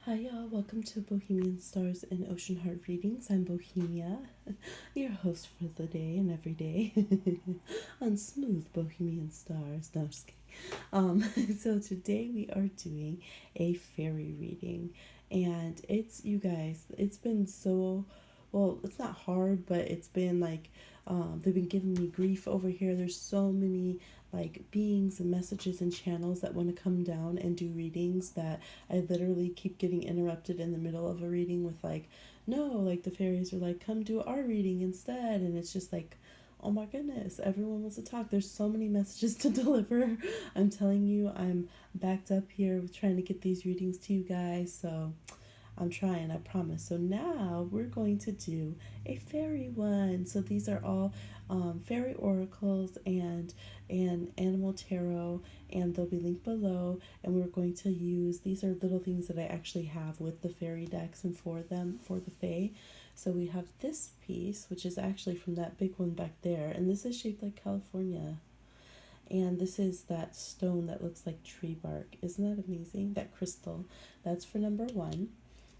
Hi y'all, welcome to Bohemian Stars and Ocean Heart Readings. I'm Bohemia, your host for the day and every day on Smooth Bohemian Stars. No, I'm just kidding. So today we are doing a fairy reading, and it's, you guys, it's been so, well, it's not hard, but it's been like, they've been giving me grief over here. There's so many like beings and messages and channels that want to come down and do readings that I literally keep getting interrupted in the middle of a reading with like, no, like the fairies are like, come do our reading instead. And it's just like, oh my goodness, everyone wants to talk. There's so many messages to deliver. I'm telling you, I'm backed up here trying to get these readings to you guys. So I'm trying, I promise. So now we're going to do a fairy one. So these are all fairy oracles and animal tarot, and they'll be linked below. And we're going to use, these are little things that I actually have with the fairy decks and for them for the fae. So we have this piece, which is actually from that big one back there, and this is shaped like California. And this is that stone that looks like tree bark. Isn't that amazing? That crystal. That's for number one.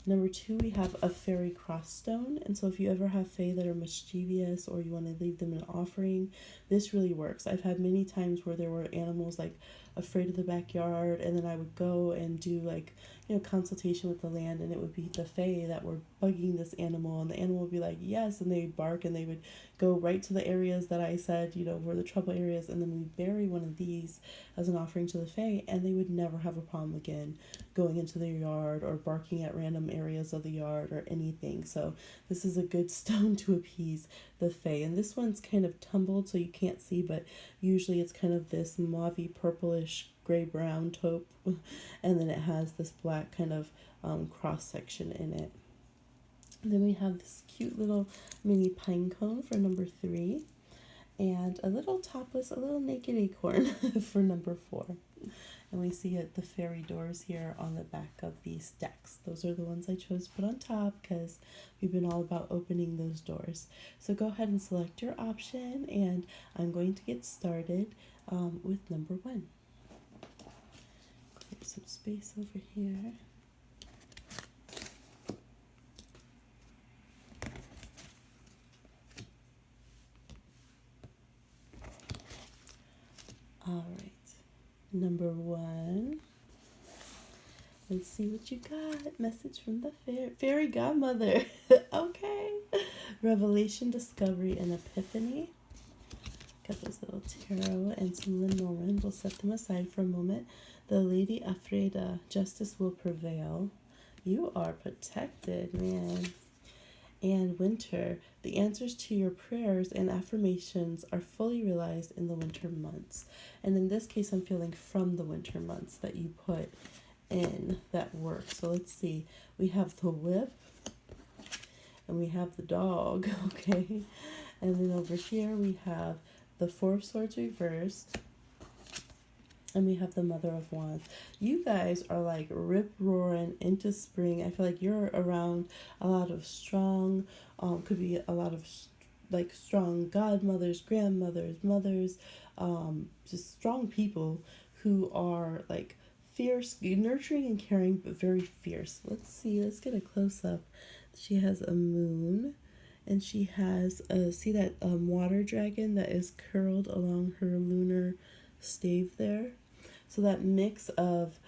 Number two, we have a fairy cross stone. And so if you ever have fae that are mischievous or you want to leave them an offering, this really works. I've had many times where there were animals like afraid of the backyard, and then I would go and do like, consultation with the land, and it would be the fae that were bugging this animal, and the animal would be like, yes, and they would bark, and they would go right to the areas that I said, were the trouble areas, and then we bury one of these as an offering to the fae, and they would never have a problem again going into their yard or barking at random areas of the yard or anything. So this is a good stone to appease the fae. And this one's kind of tumbled so you can't see, but usually it's kind of this mauvey purplish gray brown taupe, and then it has this black kind of cross section in it. And then we have this cute little mini pine cone for number 3, and a little topless, a little naked acorn for number 4. And we see the fairy doors here on the back of these decks. Those are the ones I chose to put on top because we've been all about opening those doors. So go ahead and select your option, and I'm going to get started with number 1. Clear some space over here. All right, number 1. Let's see what you got. Message from the fairy godmother. Okay. Revelation, discovery, and epiphany. Got those little tarot and some Lenormand. We'll set them aside for a moment. The Lady Afreda, justice will prevail. You are protected, man. And winter, the answers to your prayers and affirmations are fully realized in the winter months. And in this case, I'm feeling from the winter months that you put in that work. So let's see. We have the whip, and we have the dog, okay? And then over here we have the Four of Swords reversed, and we have the Mother of Wands. You guys are like rip-roaring into spring. I feel like you're around a lot of strong, could be a lot of like strong godmothers, grandmothers, mothers, just strong people who are like fierce, nurturing and caring, but very fierce. Let's see, let's get a close-up. She has a moon, and she has see that water dragon that is curled along her lunar stave there. So that mix of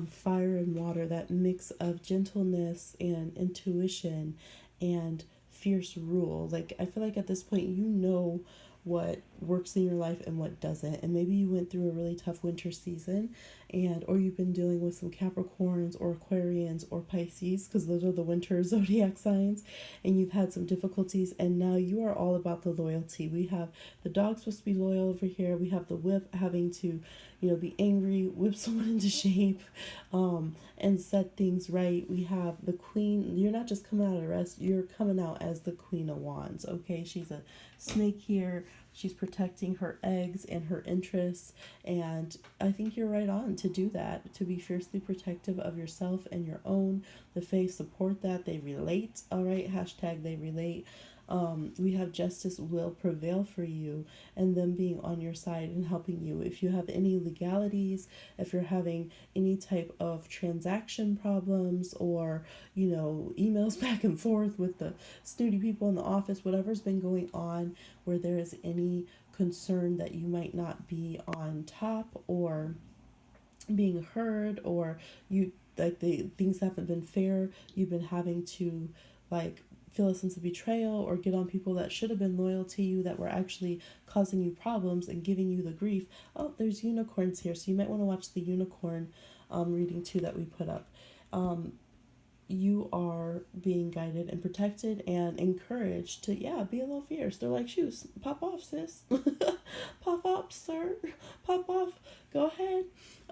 fire and water, that mix of gentleness and intuition and fierce rule. Like, I feel like at this point you know what works in your life and what doesn't. And maybe you went through a really tough winter season, and or you've been dealing with some Capricorns or Aquarians or Pisces, because those are the winter zodiac signs, and you've had some difficulties, and now you are all about the loyalty. We have the dog supposed to be loyal over here. We have the whip having to, be angry, whip someone into shape, and set things right. We have the queen. You're not just coming out of rest, you're coming out as the Queen of Wands, okay? She's a snake here. She's protecting her eggs and her interests, and I think you're right on to do that, to be fiercely protective of yourself and your own. The fae support that. They relate, all right? Hashtag they relate. We have justice will prevail for you, and them being on your side and helping you. If you have any legalities, if you're having any type of transaction problems, or emails back and forth with the snooty people in the office, whatever's been going on, where there is any concern that you might not be on top or being heard, or you like the things haven't been fair, you've been having to like feel a sense of betrayal or get on people that should have been loyal to you that were actually causing you problems and giving you the grief. Oh, there's unicorns here, so you might want to watch the unicorn reading too that we put up. You are being guided and protected and encouraged to, yeah, be a little fierce. They're like, shoes, pop off, sis. Pop off, sir. Pop off. Go ahead.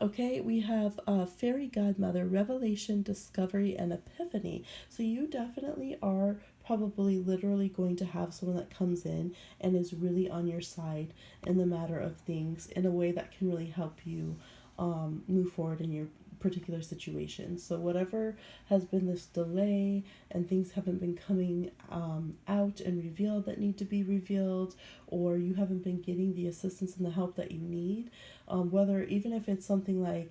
Okay, we have fairy godmother, revelation, discovery, and epiphany. So you definitely are probably literally going to have someone that comes in and is really on your side in the matter of things in a way that can really help you move forward in your particular situation. So whatever has been this delay and things haven't been coming out and revealed that need to be revealed, or you haven't been getting the assistance and the help that you need, whether even if it's something like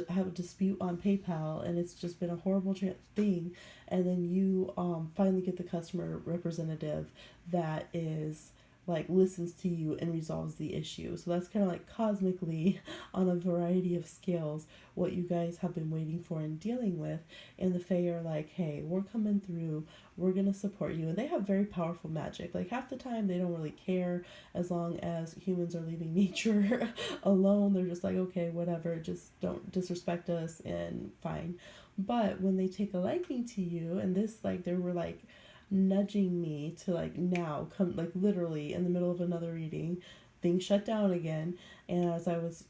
have a dispute on PayPal and it's just been a horrible thing, and then you finally get the customer representative that is like listens to you and resolves the issue. So that's kind of like cosmically on a variety of scales what you guys have been waiting for and dealing with. And the Fae are like, hey, we're coming through, we're gonna support you. And they have very powerful magic. Like half the time they don't really care as long as humans are leaving nature alone. They're just like, okay, whatever, just don't disrespect us and fine. But when they take a liking to you, and this like they were like nudging me to like now come, like literally in the middle of another reading, things shut down again, and as I was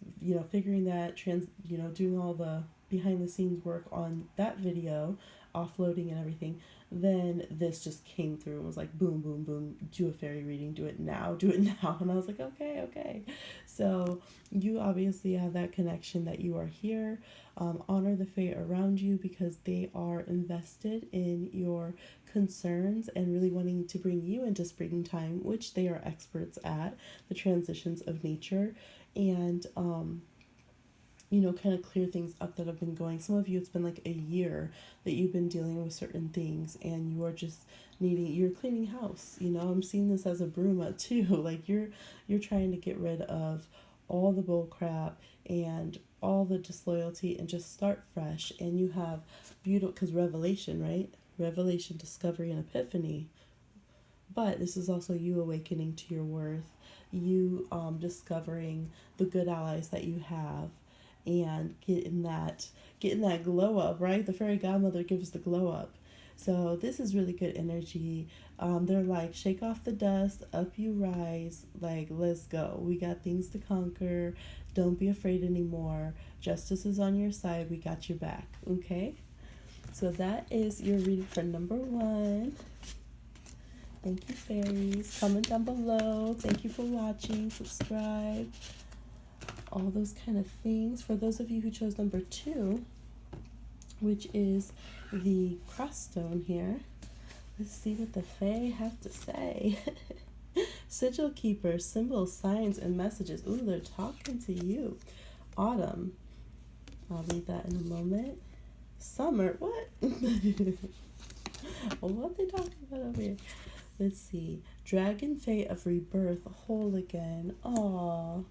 figuring that doing all the behind the scenes work on that video, offloading and everything, then this just came through and was like boom boom boom, do a fairy reading, do it now, do it now. And I was like, okay. So you obviously have that connection that you are here. Honor the Fae around you because they are invested in your concerns and really wanting to bring you into springtime, which they are experts at, the transitions of nature, and kind of clear things up that have been going. Some of you, it's been like a year that you've been dealing with certain things and you are just you're cleaning house. I'm seeing this as a broom too. Like you're trying to get rid of all the bull crap and all the disloyalty and just start fresh. And you have beautiful, because revelation, right? Revelation, discovery, and epiphany. But this is also you awakening to your worth, you discovering the good allies that you have, and getting that glow up, right? The fairy godmother gives the glow up. So this is really good energy. They're like, shake off the dust, up you rise, like, let's go. We got things to conquer. Don't be afraid anymore. Justice is on your side. We got your back, okay? So that is your reading for number 1. Thank you, fairies. Comment down below. Thank you for watching. Subscribe. All those kind of things. For those of you who chose number 2, which is the crossstone here, let's see what the Fae have to say. Sigil keeper, symbols, signs, and messages. Ooh, they're talking to you. Autumn. I'll read that in a moment. Summer. What? What are they talking about over here? Let's see. Dragon Fae of rebirth, whole again. Aww.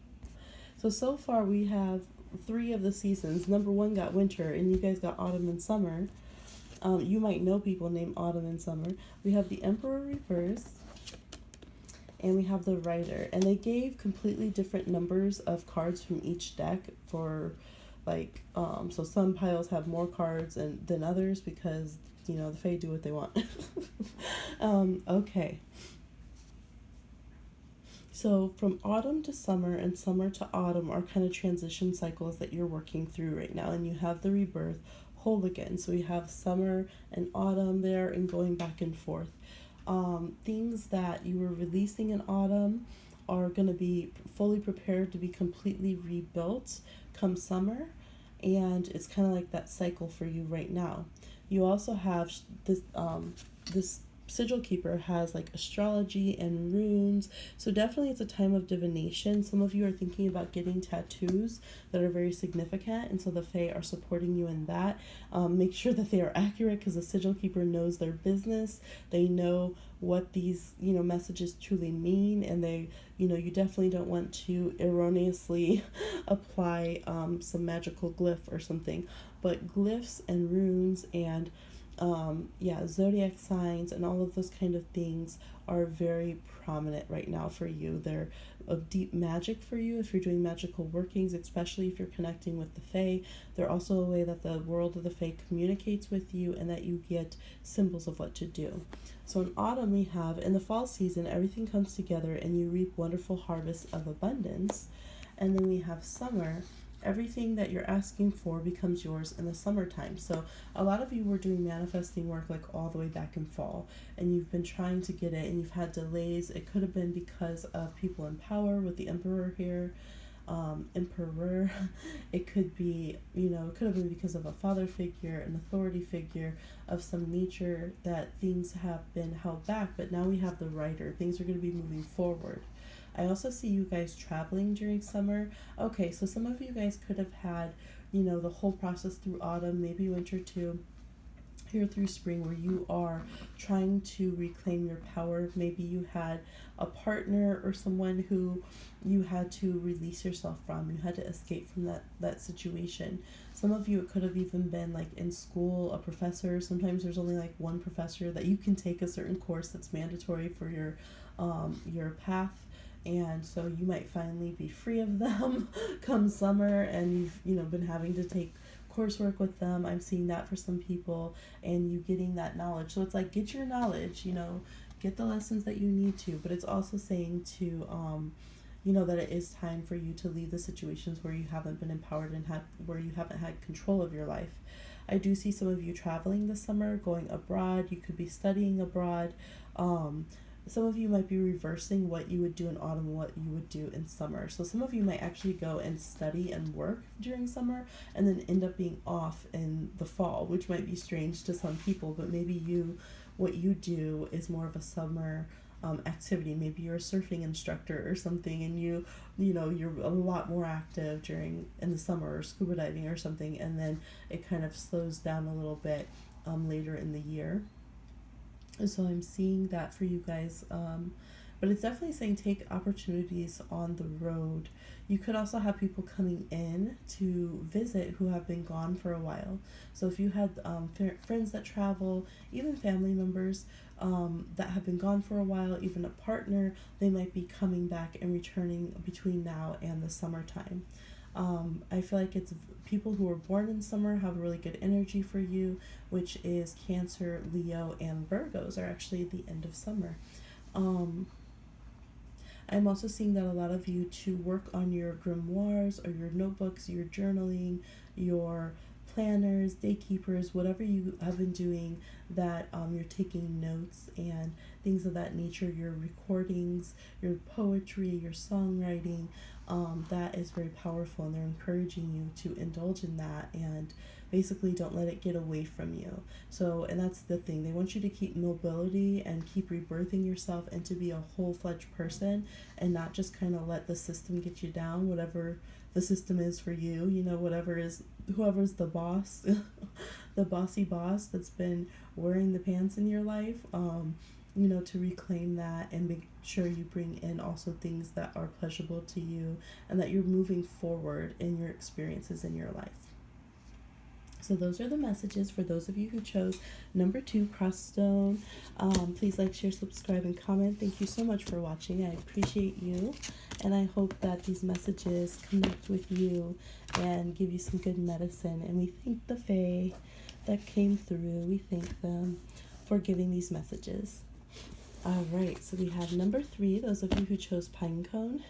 So far we have 3 of the seasons. Number 1 got winter, and you guys got autumn and summer. You might know people named Autumn and Summer. We have the Emperor reverse, and we have the Rider. And they gave completely different numbers of cards from each deck for, like, so some piles have more cards than others because, the Fae do what they want. Okay. So from autumn to summer and summer to autumn are kind of transition cycles that you're working through right now. And you have the rebirth, whole again. So we have summer and autumn there and going back and forth. Things that you were releasing in autumn are going to be fully prepared to be completely rebuilt come summer. And it's kind of like that cycle for you right now. You also have this sigil keeper has like astrology and runes. So definitely it's a time of divination. Some of you are thinking about getting tattoos that are very significant, and so the Fae are supporting you in that. Make sure that they are accurate, because the sigil keeper knows their business. They know what these, messages truly mean, and they, you definitely don't want to erroneously apply some magical glyph or something. But glyphs and runes and zodiac signs and all of those kind of things are very prominent right now for you. They're of deep magic for you if you're doing magical workings, especially if you're connecting with the Fae. They're also a way that the world of the Fae communicates with you, and that you get symbols of what to do. So in autumn we have, in the fall season, everything comes together and you reap wonderful harvests of abundance. And then we have summer. Everything that you're asking for becomes yours in the summertime. So a lot of you were doing manifesting work like all the way back in fall, and you've been trying to get it and you've had delays. It could have been because of people in power with the emperor here. Emperor. It could be, it could have been because of a father figure, an authority figure of some nature, that things have been held back, but now we have the writer. Things are going to be moving forward. I also see you guys traveling during summer. Okay, so some of you guys could have had, the whole process through autumn, maybe winter too, here through spring, where you are trying to reclaim your power. Maybe you had a partner or someone who you had to release yourself from. You had to escape from that situation. Some of you, it could have even been like in school, a professor. Sometimes there's only like one professor that you can take a certain course that's mandatory for your path. And so you might finally be free of them come summer, and you've been having to take coursework with them. I'm seeing that for some people, and you getting that knowledge. So it's like, get your knowledge, get the lessons that you need to, but it's also saying to that it is time for you to leave the situations where you haven't been empowered and where you haven't had control of your life. I do see some of you traveling this summer, going abroad. You could be studying abroad. Some of you might be reversing what you would do in autumn, what you would do in summer. So some of you might actually go and study and work during summer and then end up being off in the fall, which might be strange to some people, but maybe what you do is more of a summer activity. Maybe you're a surfing instructor or something, and you're a lot more active in the summer, or scuba diving or something, and then it kind of slows down a little bit later in the year. So I'm seeing that for you guys, but it's definitely saying take opportunities on the road. You could also have people coming in to visit who have been gone for a while. So if you had friends that travel, even family members that have been gone for a while, even a partner, they might be coming back and returning between now and the summertime. I feel like it's people who were born in summer have really good energy for you, which is Cancer, Leo, and Virgos are actually the end of summer. I'm also seeing that a lot of you to work on your grimoires or your notebooks, your journaling, your planners, day keepers, whatever you have been doing, that you're taking notes and things of that nature, your recordings, your poetry, your songwriting, that is very powerful, and they're encouraging you to indulge in that and basically don't let it get away from you. So, and that's the thing, they want you to keep mobility and keep rebirthing yourself and to be a whole-fledged person, and not just kind of let the system get you down, whatever the system is for you, whoever's the boss, the bossy boss that's been wearing the pants in your life, to reclaim that and make sure you bring in also things that are pleasurable to you, and that you're moving forward in your experiences in your life. So those are the messages for those of you who chose number 2, Crossstone. Please like, share, subscribe, and comment. Thank you so much for watching. I appreciate you, and I hope that these messages connect with you and give you some good medicine. And we thank the Fae that came through. We thank them for giving these messages. All right, so we have number 3, those of you who chose Pinecone.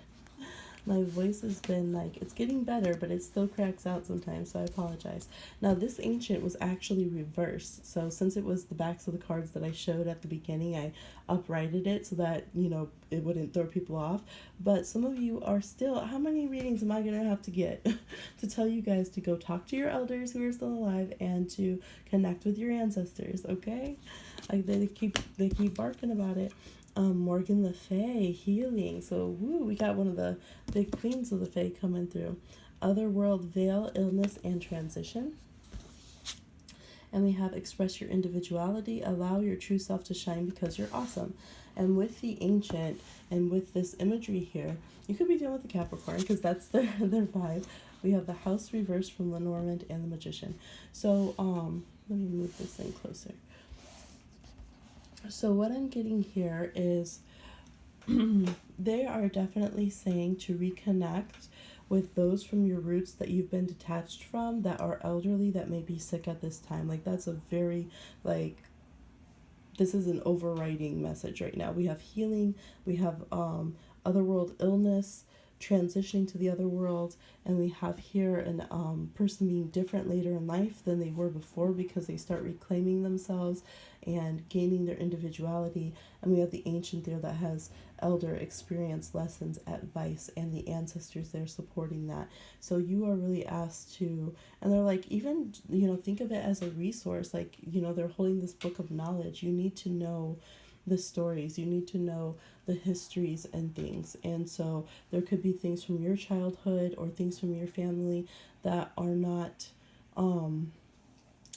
My voice has been like, it's getting better, but it still cracks out sometimes, so I apologize. Now, this ancient was actually reversed. So, since it was the backs of the cards that I showed at the beginning, I uprighted it so that, it wouldn't throw people off. But some of you are still, how many readings am I going to have to get to tell you guys to go talk to your elders who are still alive and to connect with your ancestors, okay? Like they keep barking about it. Morgan Le Fay, healing. So, woo, we got one of the big queens of the Fae coming through. Otherworld, veil, illness, and transition. And we have express your individuality, allow your true self to shine because you're awesome. And with the ancient and with this imagery here, you could be dealing with the Capricorn because that's their vibe. We have the house reversed from Lenormand and the magician. So, let me move this in closer. So what I'm getting here is they are definitely saying to reconnect with those from your roots that you've been detached from that are elderly that may be sick at this time. Like that's a very this is an overriding message right now. We have healing, we have otherworld illness, transitioning to the other world, and we have here an person being different later in life than they were before because they start reclaiming themselves and gaining their individuality. And we have the ancient there that has elder experience, lessons, advice, and the ancestors there supporting that. So you are really asked to, and they're like, even, think of it as a resource. Like, they're holding this book of knowledge. You need to know the stories, you need to know the histories and things. And so there could be things from your childhood or things from your family that are not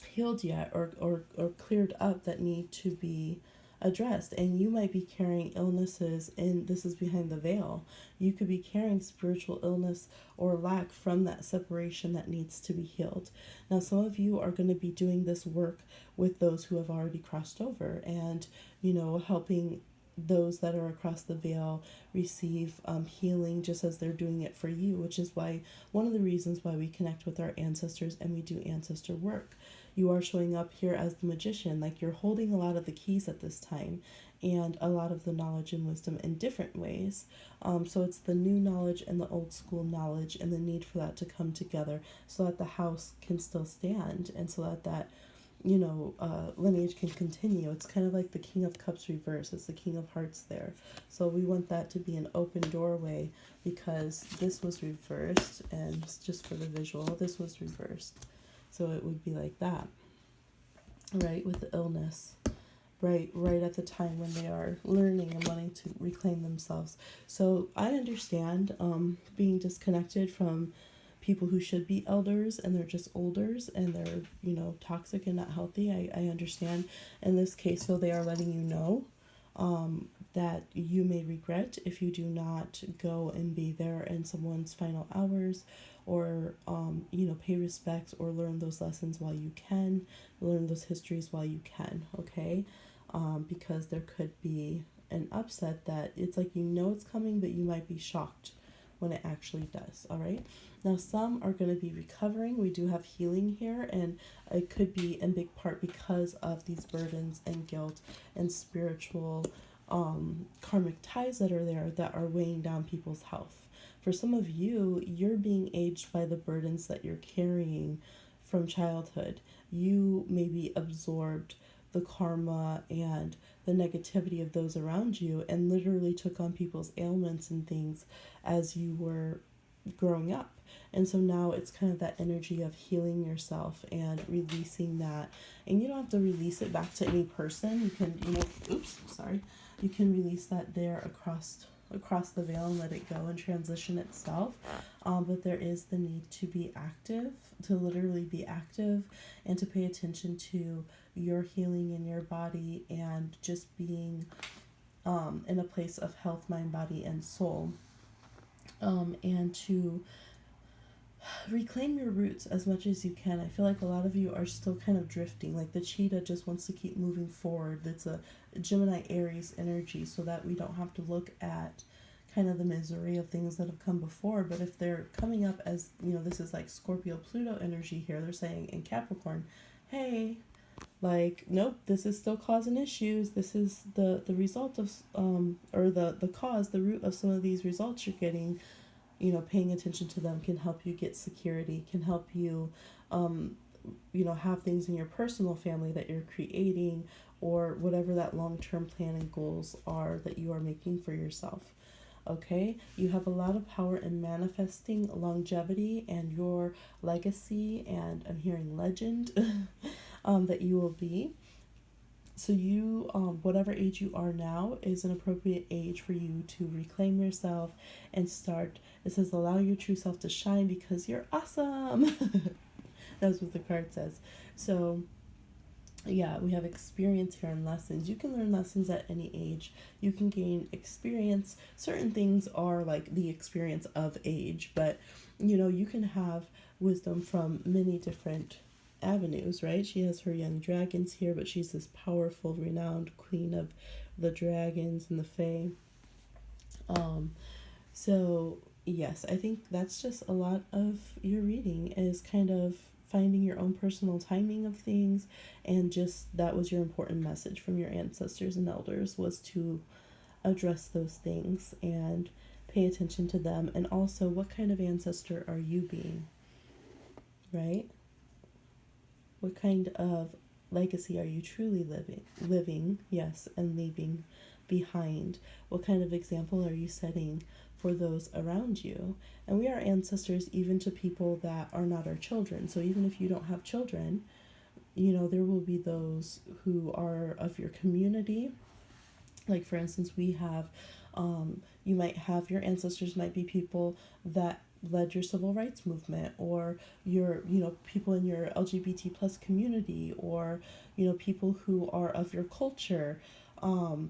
healed yet or cleared up that need to be addressed. And you might be carrying illnesses, and this is behind the veil. You could be carrying spiritual illness or lack from that separation that needs to be healed. Now, some of you are going to be doing this work with those who have already crossed over and, helping those that are across the veil receive healing just as they're doing it for you, which is why one of the reasons why we connect with our ancestors and we do ancestor work. You are showing up here as the magician, like you're holding a lot of the keys at this time and a lot of the knowledge and wisdom in different ways. So it's the new knowledge and the old school knowledge and the need for that to come together so that the house can still stand and so that lineage can continue. It's kind of like the King of Cups reverse. It's the King of Hearts there. So we want that to be an open doorway because this was reversed, and just for the visual, this was reversed. So it would be like that, right, with the illness, right at the time when they are learning and wanting to reclaim themselves. So I understand being disconnected from people who should be elders and they're just olders and they're, toxic and not healthy. I understand in this case. So they are letting you know that you may regret if you do not go and be there in someone's final hours or, pay respects or learn those lessons while you can, learn those histories while you can, okay? Because there could be an upset that it's like it's coming, but you might be shocked when it actually does, all right? Now, some are going to be recovering. We do have healing here, and it could be in big part because of these burdens and guilt and spiritual karmic ties that are there that are weighing down people's health. For some of you, you're being aged by the burdens that you're carrying from childhood. You maybe absorbed the karma and the negativity of those around you and literally took on people's ailments and things as you were growing up. And so now it's kind of that energy of healing yourself and releasing that. And you don't have to release it back to any person. You can, you can release that there across the veil and let it go and transition itself. But there is the need to be active, to literally be active and to pay attention to your healing in your body and just being in a place of health, mind, body, and soul. And to reclaim your roots as much as you can. I feel like a lot of you are still kind of drifting. Like the cheetah just wants to keep moving forward. It's a Gemini Aries energy, so that we don't have to look at kind of the misery of things that have come before. But if they're coming up as, this is like Scorpio Pluto energy here, they're saying in Capricorn, hey, nope, this is still causing issues. This is the result of or the cause, the root of some of these results you're getting. paying attention to them can help you get security, can help you, have things in your personal family that you're creating, or whatever that long-term plan and goals are that you are making for yourself. Okay, you have a lot of power in manifesting longevity and your legacy, and I'm hearing legend that you will be. So you, whatever age you are now, is an appropriate age for you to reclaim yourself and start. It says, allow your true self to shine because you're awesome. That's what the card says. So yeah, we have experience here and lessons. You can learn lessons at any age. You can gain experience. Certain things are like the experience of age, but you can have wisdom from many different avenues, right? She has her young dragons here, but she's this powerful, renowned queen of the dragons and the fae. So yes, I think that's just a lot of your reading is kind of finding your own personal timing of things, and just that was your important message from your ancestors and elders, was to address those things and pay attention to them. And also, what kind of ancestor are you being, right? What kind of legacy are you truly living, yes, and leaving behind? What kind of example are you setting for those around you? And we are ancestors even to people that are not our children. So even if you don't have children, there will be those who are of your community. Like, for instance, we have, you might have, your ancestors might be people that led your civil rights movement, or your, people in your LGBT plus community, or, people who are of your culture,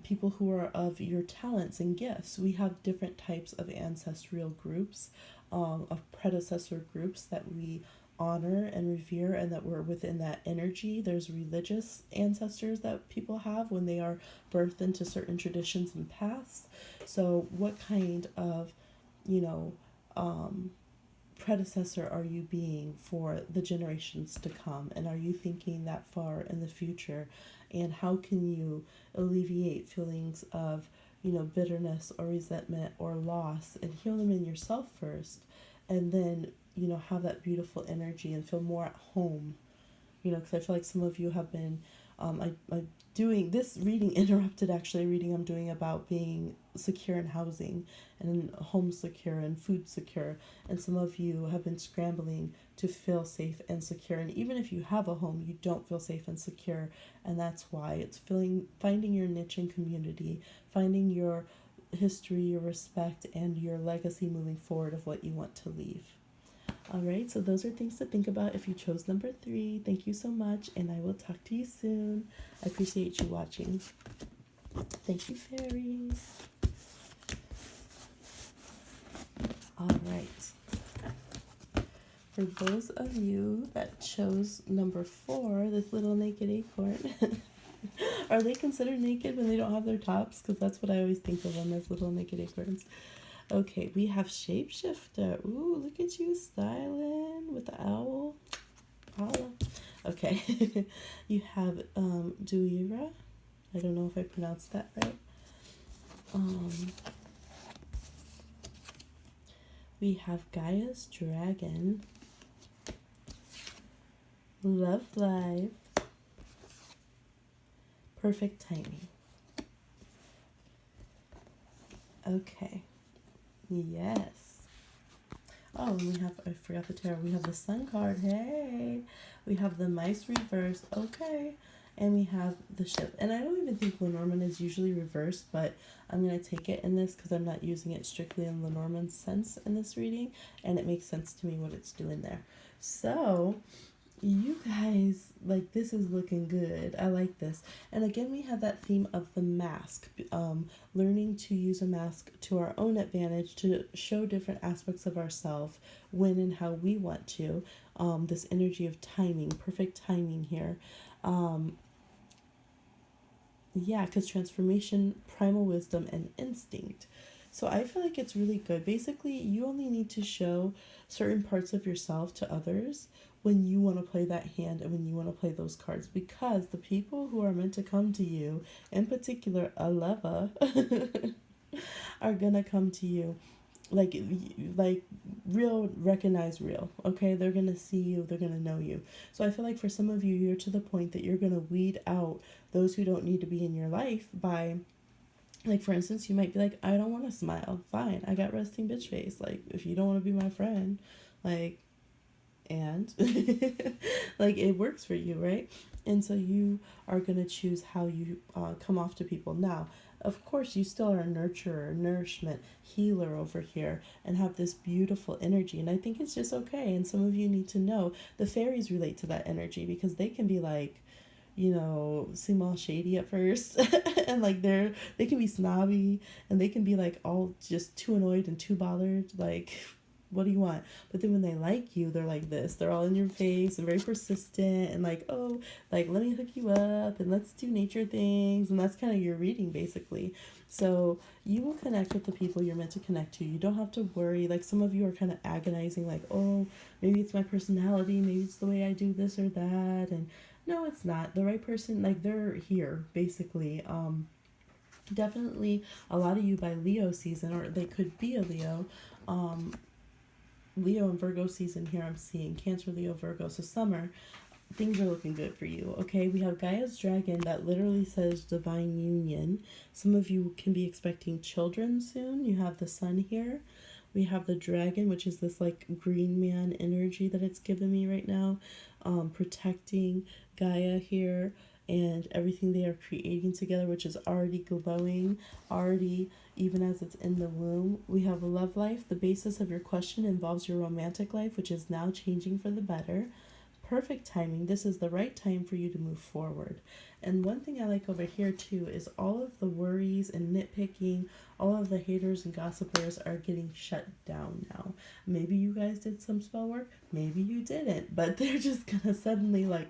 people who are of your talents and gifts. We have different types of ancestral groups, of predecessor groups that we honor and revere, and that we're within that energy. There's religious ancestors that people have when they are birthed into certain traditions and paths. So what kind of, predecessor are you being for the generations to come? And are you thinking that far in the future? And how can you alleviate feelings of, bitterness or resentment or loss, and heal them in yourself first, and then, have that beautiful energy and feel more at home? Because I feel like some of you have been, I doing this reading interrupted actually a reading I'm doing about being secure in housing and home secure and food secure, and some of you have been scrambling to feel safe and secure, and even if you have a home, you don't feel safe and secure, and that's why it's finding your niche in community, finding your history, your respect, and your legacy moving forward of what you want to leave. All right, so those are things to think about if you chose number 3. Thank you so much, and I will talk to you soon. I appreciate you watching. Thank you, fairies. All right. For those of you that chose number 4, this little naked acorn, are they considered naked when they don't have their tops? Because that's what I always think of them as, little naked acorns. Okay, we have Shapeshifter. Ooh, look at you styling with the owl. Holla. Okay. You have Duira. I don't know if I pronounced that right. We have Gaia's Dragon. Love Life. Perfect Timing. Okay. Yes. Oh, and we have, I forgot the tarot. We have the Sun card. Hey. We have the Mice reversed. Okay. And we have the Ship. And I don't even think Lenormand is usually reversed, but I'm going to take it in this because I'm not using it strictly in Lenormand's sense in this reading. And it makes sense to me what it's doing there. So, you guys, like, this is looking good. I like this. And again, we have that theme of the mask, learning to use a mask to our own advantage to show different aspects of ourselves when and how we want to. This energy of timing, perfect timing here. Yeah, because transformation, primal wisdom, and instinct. So I feel like it's really good. Basically, you only need to show certain parts of yourself to others when you want to play that hand and when you want to play those cards, because the people who are meant to come to you, in particular Aleva, are going to come to you like like real recognize real. Okay, they're gonna see you, they're gonna know you. So I feel like for some of you, you're to the point that you're gonna weed out those who don't need to be in your life by, like, for instance, you might be like, I don't want to smile. Fine, I got resting bitch face. Like, if you don't want to be my friend, like, and like, it works for you, right? And so you are going to choose how you come off to people. Now, of course, you still are a nurturer, nourishment, healer over here, and have this beautiful energy. And I think it's just okay. And some of you need to know the fairies relate to that energy because they can be like, seem all shady at first and like they can be snobby and they can be like all just too annoyed and too bothered, like, what do you want? But then when they like you, they're like this. They're all in your face and very persistent and like, oh, like, let me hook you up and let's do nature things. And that's kind of your reading, basically. So you will connect with the people you're meant to connect to. You don't have to worry. Like, some of you are kind of agonizing, like, oh, maybe it's my personality. Maybe it's the way I do this or that. And no, it's not. The right person, like, they're here, basically. Definitely a lot of you by Leo season, or they could be a Leo. Leo and Virgo season here, I'm seeing Cancer, Leo, Virgo. So summer, things are looking good for you. Okay, we have Gaia's dragon that literally says divine union. Some of you can be expecting children soon. You have the sun here. We have the dragon, which is this like green man energy that it's given me right now, protecting Gaia here and everything they are creating together, which is already glowing, already, even as it's in the womb. We have a love life. The basis of your question involves your romantic life, which is now changing for the better. Perfect timing. This is the right time for you to move forward. And one thing I like over here too is all of the worries and nitpicking, all of the haters and gossipers are getting shut down now. Maybe you guys did some spell work, maybe you didn't, but they're just gonna suddenly, like,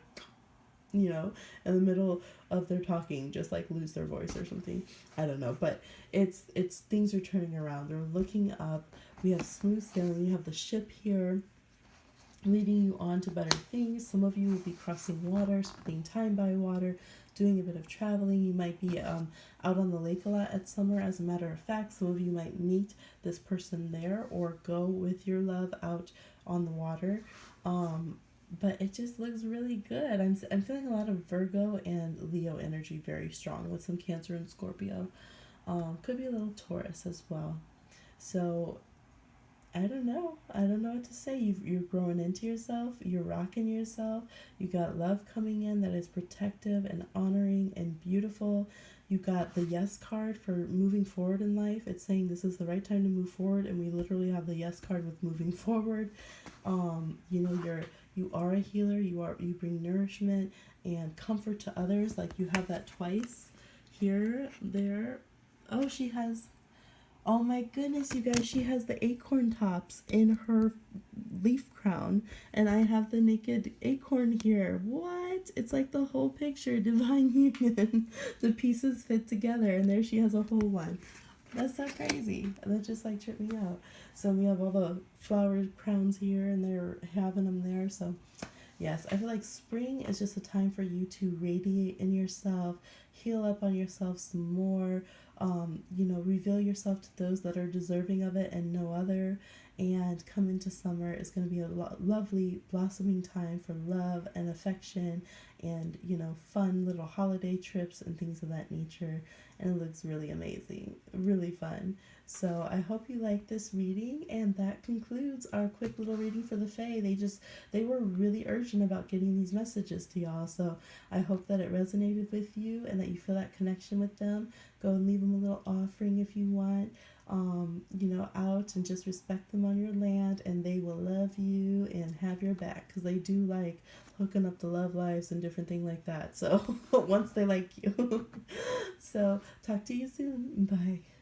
in the middle of their talking, just like lose their voice or something. I don't know, but it's things are turning around. They're looking up. We have smooth sailing. You have the ship here leading you on to better things. Some of you will be crossing water, spending time by water, doing a bit of traveling. You might be out on the lake a lot at summer. As a matter of fact, some of you might meet this person there or go with your love out on the water. But it just looks really good. I'm feeling a lot of Virgo and Leo energy very strong with some Cancer and Scorpio. Could be a little Taurus as well. So I don't know. I don't know what to say. You're growing into yourself. You're rocking yourself. You got love coming in that is protective and honoring and beautiful. You got the yes card for moving forward in life. It's saying this is the right time to move forward, and we literally have the yes card with moving forward. You are a healer. You bring nourishment and comfort to others. Like, you have that twice here, there. Oh, she has. Oh my goodness, you guys, she has the acorn tops in her leaf crown, and I have the naked acorn here. What? It's like the whole picture, divine union. The pieces fit together, and there she has a whole one. That's so crazy. That just like tripped me out. So we have all the flower crowns here, and they're having them there. So yes, I feel like spring is just a time for you to radiate in yourself, heal up on yourself some more, reveal yourself to those that are deserving of it and no other. And come into summer is going to be a lovely blossoming time for love and affection and, fun little holiday trips and things of that nature. And it looks really amazing, really fun. So I hope you like this reading, and that concludes our quick little reading for the Fae. They were really urgent about getting these messages to y'all, so I hope that it resonated with you and that you feel that connection with them. Go and leave them a little offering if you want, out, and just respect them on your land, and they will love you and have your back, because they do like hooking up the love lives and different things like that. So once they like you. So talk to you soon. Bye.